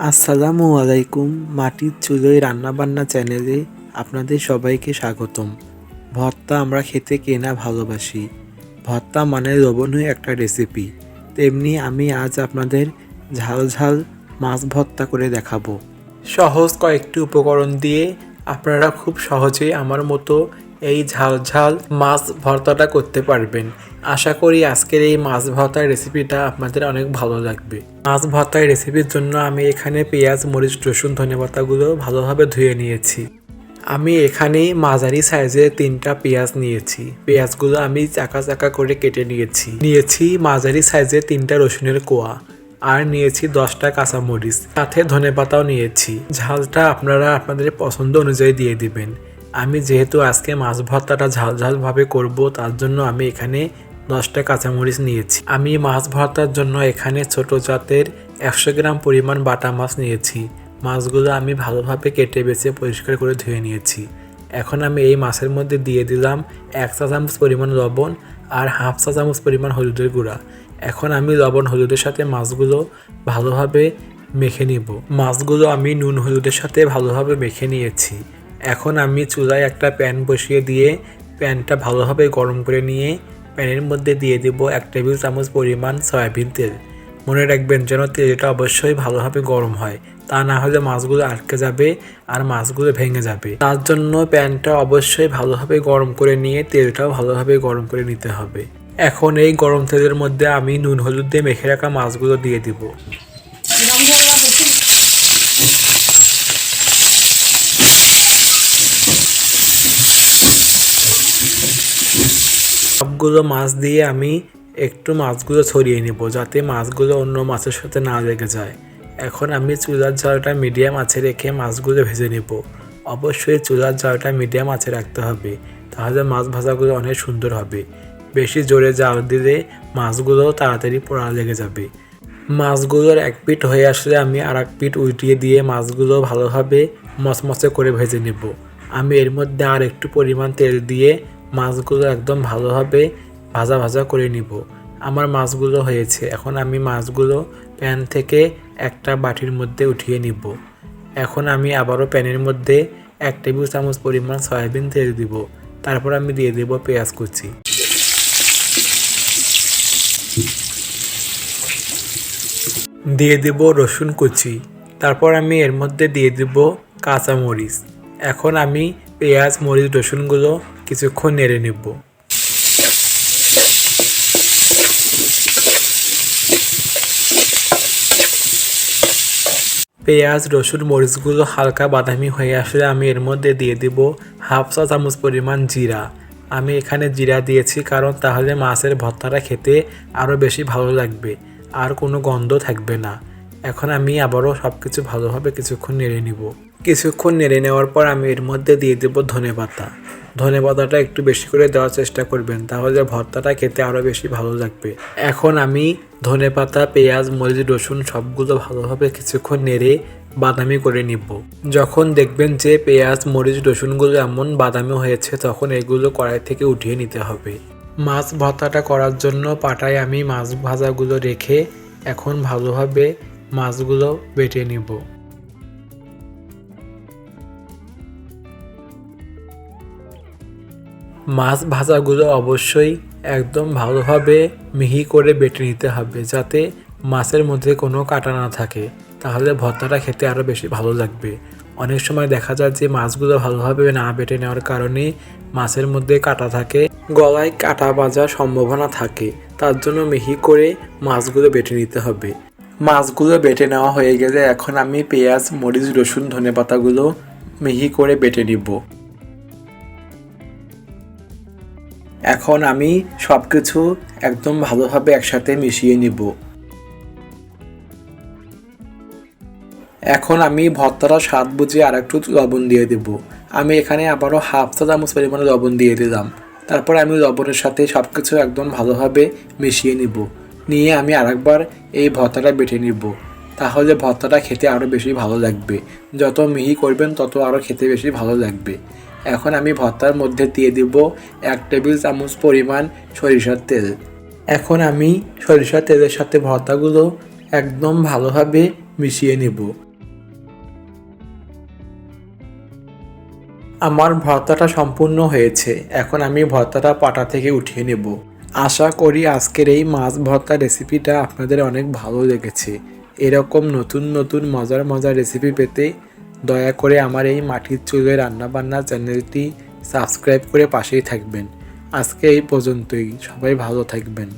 আসসালামু আলাইকুম। মাটির চুলোয় রান্নাবান্না চ্যানেলে আপনাদের সবাইকে স্বাগতম। ভর্তা আমরা খেতে কে না ভালোবাসি। ভর্তা মানে লোভনীয় একটা রেসিপি। তেমনি আমি আজ আপনাদের ঝাল ঝাল মাছ ভর্তা করে দেখাবো। সহজ কয়েকটি উপকরণ দিয়ে আপনারা খুব সহজেই আমার মতো এই ঝাল ঝাল মাছ ভর্তাটা করতে পারবেন। আশা করি আজকের এই মাছ ভর্তার রেসিপিটা আপনাদের অনেক ভালো লাগবে। মাছ ভর্তার রেসিপির জন্য আমি এখানে পেঁয়াজ, মরিচ, রসুন, ধনেপাতাগুলো ভালোভাবে ধুয়ে নিয়েছি। আমি এখানে মাঝারি সাইজের 3টা পেঁয়াজ নিয়েছি। পেঁয়াজগুলো আমি চাকা চাকা করে কেটে নিয়েছি মাঝারি সাইজের 3টা রসুনের কোয়া, আর নিয়েছি 10টা কাঁচামরিচ, সাথে ধনেপাতাও নিয়েছি। ঝালটা আপনারা আপনাদের পছন্দ অনুযায়ী দিয়ে দিবেন। আমি যেহেতু আজকে মাছ ভর্তাটা ঝাল ঝাল ভাবে করব, তার জন্য আমি এখানে 10টা কাঁচামরিচ নিয়েছি। আমি মাছ ভর্তার জন্য এখানে ছোট জাতের 100 গ্রাম পরিমাণ বাটা মাছ নিয়েছি। মাছগুলো আমি ভালোভাবে কেটে বেছে পরিষ্কার করে ধুয়ে নিয়েছি। এখন আমি এই মাছের মধ্যে দিয়ে দিলাম 1 চা চামচ পরিমাণ লবণ আর 1/2 চা চামচ পরিমাণ হলুদের গুঁড়া। এখন আমি লবণ হলুদের সাথে মাছগুলো ভালোভাবে মেখে নিব। মাছগুলো আমি নুন হলুদের সাথে ভালোভাবে মেখে নিয়েছি। এখন আমি চুলায় একটা প্যান বসিয়ে দিয়ে প্যানটা ভালোভাবে গরম করে নিয়ে প্যানের মধ্যে দিয়ে দেব 1 টেবিল চামচ পরিমাণ সয়াবিন তেল। মনে রাখবেন যেন তেলটা অবশ্যই ভালোভাবে গরম হয়, তা না হলে মাছগুলো আটকে যাবে আর মাছগুলো ভেঙে যাবে। তার জন্য প্যানটা অবশ্যই ভালোভাবে গরম করে নিয়ে তেলটাও ভালোভাবে গরম করে নিতে হবে। এখন এই গরম তেলের মধ্যে আমি নুন হলুদ দিয়ে মেখে রাখা মাছগুলো দিয়ে দিব। সবগুলো মাছ দিয়ে আমি একটু মাছগুলো ছড়িয়ে নেব, যাতে মাছগুলো অন্য মাছের সাথে না লেগে যায়। এখন আমি চুলার জালটা মিডিয়াম আঁচে রেখে মাছগুলো ভেজে নেব। অবশ্যই চুলার জালটা মিডিয়াম আঁচে রাখতে হবে, তাহলে মাছ ভাজাগুলো অনেক সুন্দর হবে। বেশি জোরে জাল দিলে মাছগুলো তাড়াতাড়ি পোড়া লেগে যাবে। মাছগুলোর এক পিঠ হয়ে আসলে আমি আর এক পিঠ উল্টিয়ে দিয়ে মাছগুলো ভালোভাবে মচমচে করে ভেজে নেব। আমি এর মধ্যে আর একটু পরিমাণ তেল দিয়ে মাছগুলো একদম ভালোভাবে ভাজা ভাজা করে নিব। আমার মাছগুলো হয়েছে। এখন আমি মাছগুলো প্যান থেকে একটা বাটির মধ্যে উঠিয়ে নিব। এখন আমি আবারও প্যানের মধ্যে 1 টেবিল চামচ পরিমাণ সয়াবিন তেল দিব। তারপর আমি দিয়ে দেব পেঁয়াজ কুচি, দিয়ে দেব রসুন কুচি, তারপর আমি এর মধ্যে দিয়ে দেব কাঁচামরিচ। এখন আমি পেঁয়াজ, মরিচ, রসুনগুলো কিছুক্ষণ নেড়ে নেব। পেঁয়াজ, রসুন, মরিচগুলো হালকা বাদামি হয়ে আসলে আমি এর মধ্যে দিয়ে দেব 1/2 চা চামচ পরিমাণ জিরা। আমি এখানে জিরা দিয়েছি কারণ তাহলে মাছের ভর্তাটা খেতে আরও বেশি ভালো লাগবে আর কোনো গন্ধ থাকবে না। এখন আমি আবারও সব কিছু ভালোভাবে কিছুক্ষণ নেড়ে নিব। কিছুক্ষণ নেড়ে নেওয়ার পর আমি এর মধ্যে দিয়ে দেব ধনেপাতা। ধনেপাতাটা একটু বেশি করে দেওয়ার চেষ্টা করবেন, তাহলে ভর্তাটা খেতে আরও বেশি ভালো লাগবে। এখন আমি ধনেপাতা, পেঁয়াজ, মরিচ, রসুন সবগুলো ভালোভাবে কিছুক্ষণ নেড়ে বাদামি করে নিব। যখন দেখবেন যে পেঁয়াজ, মরিচ, রসুনগুলো এমন বাদামি হয়েছে, তখন এগুলো কড়াই থেকে উঠিয়ে নিতে হবে। মাছ ভর্তাটা করার জন্য পাটায় আমি মাছ ভাজাগুলো রেখে এখন ভালোভাবে মাছগুলো বেটে নিব। মাছ ভাজাগুলো অবশ্যই একদম ভালোভাবে মিহি করে বেটে নিতে হবে, যাতে মাছের মধ্যে কোনো কাঁটা না থাকে, তাহলে ভর্তাটা খেতে আরও বেশি ভালো লাগবে। অনেক সময় দেখা যায় যে মাছগুলো ভালোভাবে না বেটে নেওয়ার কারণে মাছের মধ্যে কাঁটা থাকে, গলায় কাঁটা বাজার সম্ভাবনা থাকে। তার জন্য মিহি করে মাছগুলো বেটে নিতে হবে। মাছগুলো বেটে নেওয়া হয়ে গেলে এখন আমি পেঁয়াজ, মরিচ, রসুন, ধনেপাতাগুলো মিহি করে বেটে নিব। এখন আমি সব কিছু একদম ভালোভাবে একসাথে মিশিয়ে নিব। এখন আমি ভর্তাটা স্বাদ বুঝে আর একটু লবণ দিয়ে দেব। আমি এখানে আবারও 1/2 চা চামচ পরিমাণে লবণ দিয়ে দিলাম। তারপর আমি লবণের সাথে সব কিছু একদম ভালোভাবে মিশিয়ে নিব। নিয়ে আমি আরেকবার এই ভর্তাটা বেটে নিব, তাহলে ভর্তাটা খেতে আরও বেশি ভালো লাগবে। যত মিহি করবেন তত আরও খেতে বেশি ভালো লাগবে। এখন আমি ভর্তার মধ্যে দিয়ে দিব 1 টেবিল চামচ পরিমাণ সরিষার তেল। এখন আমি সরিষার তেলের সাথে ভর্তাগুলো একদম ভালোভাবে মিশিয়ে নেব। আমার ভর্তাটা সম্পূর্ণ হয়েছে। এখন আমি ভর্তাটা পাটা থেকে উঠিয়ে নেব। আশা করি আজকের এই মাছ ভর্তা রেসিপিটা আপনাদের অনেক ভালো লেগেছে। এরকম নতুন নতুন মজার মজার রেসিপি পেতে দয়া করে আমার এই মাটির চুলোয় রান্নাবান্না চ্যানেলটি সাবস্ক্রাইব করে পাশেই থাকবেন। আজকে এই পর্যন্তই। সবাই ভালো থাকবেন।